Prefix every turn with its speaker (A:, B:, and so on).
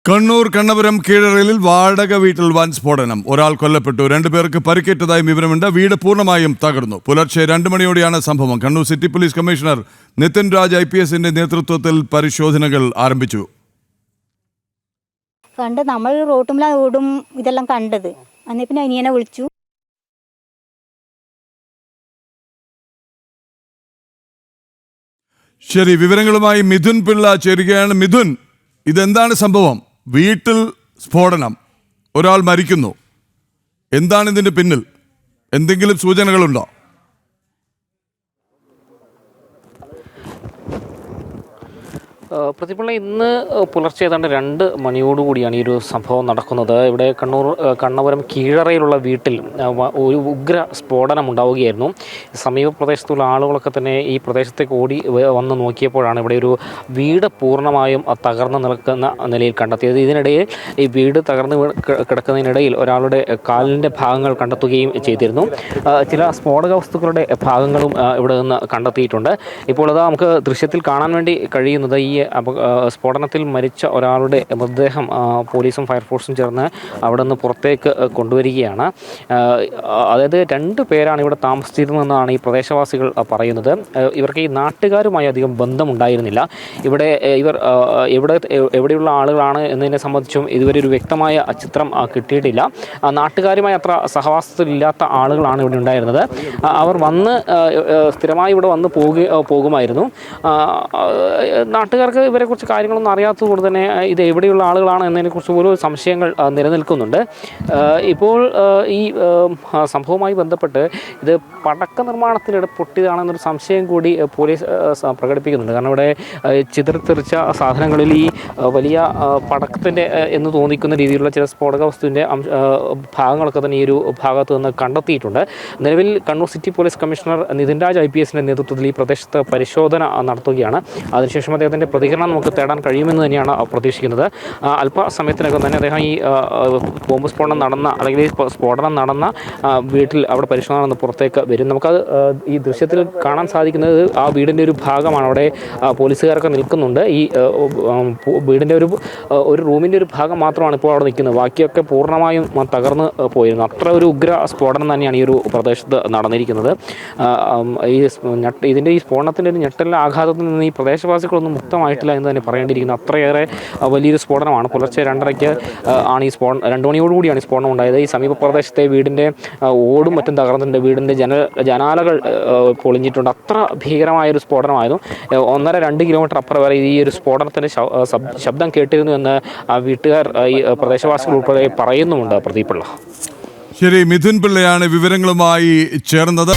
A: കണ്ണൂർ കണ്ണപുരം കീഴറയിൽ വാടക വീട്ടിൽ വൻ സ്ഫോടനം. ഒരാൾ കൊല്ലപ്പെട്ടു, 2 പേർക്ക് പരിക്കേറ്റതായും വിവരമുണ്ട്. വീട് പൂർണ്ണമായും തകർന്നു. പുലർച്ചെ 2 മണിയോടെയാണ് സംഭവം. Kannur city police commissioner Nithin Raj IPS നേതൃത്വത്തിൽ പരിശോധനകൾ ആരംഭിച്ചു.
B: നമ്മൾ റോട്ടും ഓടും ഇതെല്ലാം കണ്ടത്. അന്നേ പിന്നെ അനിയനെ വിളിച്ചു.
A: ശരി, വിവരങ്ങളുമായി മിഥുൻ പിള്ള ചേരുകയാണ്. മിഥുൻ, ഇതെന്താണ് സംഭവം? വീട്ടിൽ സ്ഫോടനം, ഒരാൾ മരിക്കുന്നു. എന്താണ് ഇതിന്റെ പിന്നിൽ? എന്തെങ്കിലും സൂചനകളുണ്ടോ?
C: പ്രതിപിള്ള ഇന്ന് പുലർച്ചെ ഏതാണ്ട് 2 മണിയോടുകൂടിയാണ് ഈ ഒരു സംഭവം നടക്കുന്നത്. ഇവിടെ കണ്ണപുരം കീഴറയിലുള്ള വീട്ടിൽ ഒരു ഉഗ്ര സ്ഫോടനം ഉണ്ടാവുകയായിരുന്നു. സമീപ പ്രദേശത്തുള്ള ആളുകളൊക്കെ തന്നെ ഈ പ്രദേശത്തേക്ക് ഓടി വന്ന് നോക്കിയപ്പോഴാണ് ഇവിടെ ഒരു വീട് പൂർണ്ണമായും തകർന്നു നിൽക്കുന്ന നിലയിൽ കണ്ടെത്തിയത്. ഇതിനിടയിൽ ഈ വീട് തകർന്ന് കിടക്കുന്നതിനിടയിൽ ഒരാളുടെ കാലിൻ്റെ ഭാഗങ്ങൾ കണ്ടെത്തുകയും ചെയ്തിരുന്നു. ചില സ്ഫോടക വസ്തുക്കളുടെ ഭാഗങ്ങളും ഇവിടെ നിന്ന് കണ്ടെത്തിയിട്ടുണ്ട്. ഇപ്പോൾ അത് നമുക്ക് ദൃശ്യത്തിൽ കാണാൻ വേണ്ടി കഴിയുന്നത് ഈ സ്ഫോടനത്തിൽ മരിച്ച ഒരാളുടെ മൃതദേഹം പോലീസും ഫയർഫോഴ്സും ചേർന്ന് അവിടെ നിന്ന് പുറത്തേക്ക് കൊണ്ടുവരികയാണ്. അതായത് 2 പേരാണ് ഇവിടെ താമസിച്ചിരുന്നതെന്നാണ് ഈ പ്രദേശവാസികൾ പറയുന്നത്. ഇവർക്ക് ഈ നാട്ടുകാരുമായി അധികം ബന്ധമുണ്ടായിരുന്നില്ല. ഇവർ എവിടെയുള്ള ആളുകളാണ് എന്നതിനെ സംബന്ധിച്ചും ഇതുവരെ ഒരു വ്യക്തമായ ചിത്രം കിട്ടിയിട്ടില്ല. നാട്ടുകാരുമായി അത്ര സഹവാസത്തിലില്ലാത്ത ആളുകളാണ് ഇവിടെ ഉണ്ടായിരുന്നത്. അവർ വന്ന് സ്ഥിരമായി ഇവിടെ വന്ന് പോകുമായിരുന്നു. നാട്ടുകാർക്ക് ഇവരെക്കുറിച്ച് കാര്യങ്ങളൊന്നും അറിയാത്തത് കൊണ്ട് തന്നെ ഇത് എവിടെയുള്ള ആളുകളാണ് എന്നതിനെക്കുറിച്ച് ഓരോ സംശയങ്ങൾ നിലനിൽക്കുന്നുണ്ട്. ഇപ്പോൾ ഈ സംഭവവുമായി ബന്ധപ്പെട്ട് ഇത് പടക്ക നിർമ്മാണത്തിനിടെ പൊട്ടിയതാണെന്നൊരു സംശയം കൂടി പോലീസ് പ്രകടിപ്പിക്കുന്നുണ്ട്. കാരണം ഇവിടെ ചിതറിത്തെറിച്ച സാധനങ്ങളിൽ ഈ വലിയ പടക്കത്തിൻ്റെ എന്ന് തോന്നിക്കുന്ന രീതിയിലുള്ള ചില സ്ഫോടക വസ്തുവിൻ്റെ ഭാഗങ്ങളൊക്കെ തന്നെ ഈ ഒരു ഭാഗത്ത് നിന്ന് കണ്ടെത്തിയിട്ടുണ്ട്. നിലവിൽ Kannur city police commissioner Nithin Raj IPS നേതൃത്വത്തിൽ ഈ പ്രദേശത്ത് പരിശോധന നടത്തുകയാണ്. അതിനുശേഷം അദ്ദേഹത്തിൻ്റെ പ്രതികരണം നമുക്ക് തേടാൻ കഴിയുമെന്ന് തന്നെയാണ് പ്രതീക്ഷിക്കുന്നത്. അല്പസമയത്തിനകം തന്നെ അദ്ദേഹം ഈ ബോംബ് സ്ഫോടനം നടന്ന അല്ലെങ്കിൽ സ്ഫോടനം നടന്ന വീട്ടിൽ അവിടെ പരിശോധന നടന്ന് പുറത്തേക്ക് വരും. നമുക്കത് ഈ ദൃശ്യത്തിൽ കാണാൻ സാധിക്കുന്നത് ആ വീടിൻ്റെ ഒരു ഭാഗമാണ്. അവിടെ പോലീസുകാരൊക്കെ നിൽക്കുന്നുണ്ട്. ഈ വീടിൻ്റെ ഒരു റൂമിൻ്റെ ഒരു ഭാഗം മാത്രമാണ് ഇപ്പോൾ അവിടെ നിൽക്കുന്നത്. ബാക്കിയൊക്കെ പൂർണ്ണമായും തകർന്ന് പോയിരുന്നു. അത്ര ഒരു ഉഗ്ര സ്ഫോടനം തന്നെയാണ് ഈ ഒരു പ്രദേശത്ത് നടന്നിരിക്കുന്നത്. ഈ സ്ഫോടനത്തിൻ്റെ ഒരു ഞെട്ടലിൻ്റെ ആഘാതത്തിൽ നിന്ന് ഈ പ്രദേശവാസികളൊന്നും മുക്തമായിട്ടില്ല എന്ന് തന്നെ പറയേണ്ടിയിരിക്കുന്നു. അത്രയേറെ വലിയൊരു സ്ഫോടനമാണ്. പുലർച്ചെ 2:30 ആണ് ഈ 2 മണിയോടുകൂടിയാണ് ഈ സ്ഫോടനം ഉണ്ടായത്. ഈ സമീപ പ്രദേശത്തെ വീടിൻ്റെ ഓടും മറ്റും തകർന്നിട്ടുണ്ട്. വീടിൻ്റെ ജനാലകൾ പൊളിഞ്ഞിട്ടുണ്ട്. അത്ര ഭീകരമായൊരു സ്ഫോടനമായിരുന്നു. 1.5-2 കിലോമീറ്റർ അപ്പുറം വരെ ഈ ഒരു സ്ഫോടനത്തിൻ്റെ ശബ്ദം കേട്ടിരുന്നു എന്ന് വീട്ടുകാർ ഈ പ്രദേശവാസികൾ ഉൾപ്പെടെ പറയുന്നുമുണ്ട്. പ്രദീപ് പിള്ള.
A: ശരി, മിഥുൻ പിള്ളയാണ് വിവരങ്ങളുമായി ചേർന്നത്.